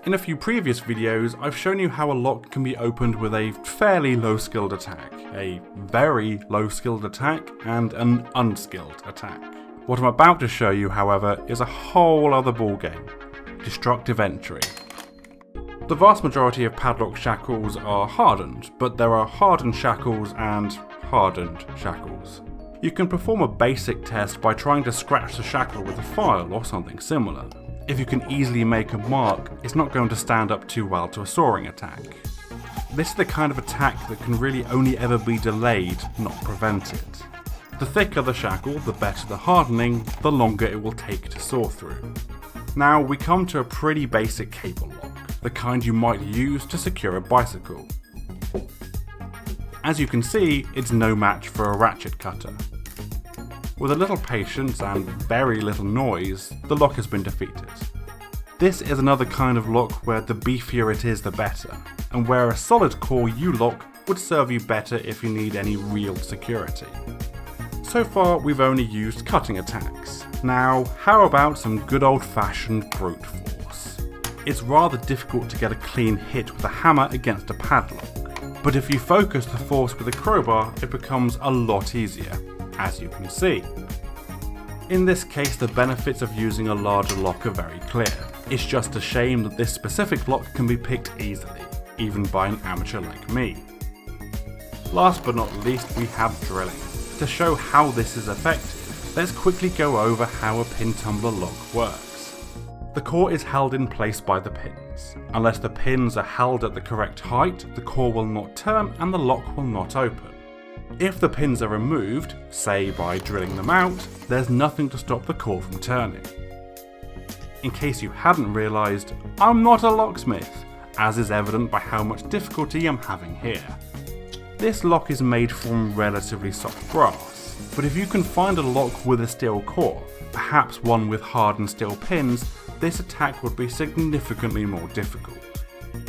In a few previous videos, I've shown you how a lock can be opened with a fairly low-skilled attack, a very low-skilled attack, and an unskilled attack. What I'm about to show you, however, is a whole other ballgame: destructive entry. The vast majority of padlock shackles are hardened, but there are hardened shackles and hardened shackles. You can perform a basic test by trying to scratch the shackle with a file or something similar. If you can easily make a mark, it's not going to stand up too well to a sawing attack. This is the kind of attack that can really only ever be delayed, not prevented. The thicker the shackle, the better the hardening, the longer it will take to saw through. Now we come to a pretty basic cable lock, the kind you might use to secure a bicycle. As you can see, it's no match for a ratchet cutter. With a little patience and very little noise, the lock has been defeated. This is another kind of lock where the beefier it is the better, and where a solid core U-lock would serve you better if you need any real security. So far we've only used cutting attacks. Now how about some good old-fashioned brute force? It's rather difficult to get a clean hit with a hammer against a padlock, but if you focus the force with a crowbar it becomes a lot easier, as you can see. In this case, the benefits of using a larger lock are very clear. It's just a shame that this specific lock can be picked easily, even by an amateur like me. Last but not least, we have drilling. To show how this is effective, let's quickly go over how a pin tumbler lock works. The core is held in place by the pins. Unless the pins are held at the correct height, the core will not turn and the lock will not open. If the pins are removed, say by drilling them out, there's nothing to stop the core from turning. In case you hadn't realised, I'm not a locksmith, as is evident by how much difficulty I'm having here. This lock is made from relatively soft brass, but if you can find a lock with a steel core, perhaps one with hardened steel pins, this attack would be significantly more difficult.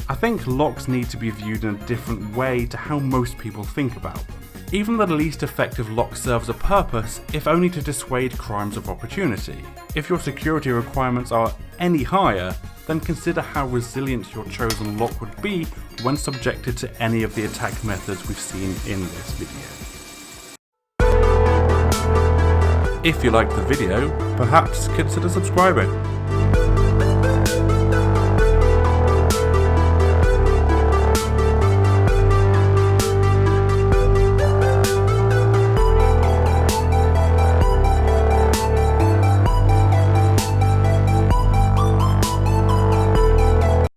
I think locks need to be viewed in a different way to how most people think about them. Even the least effective lock serves a purpose, if only to dissuade crimes of opportunity. If your security requirements are any higher, then consider how resilient your chosen lock would be when subjected to any of the attack methods we've seen in this video. If you liked the video, perhaps consider subscribing.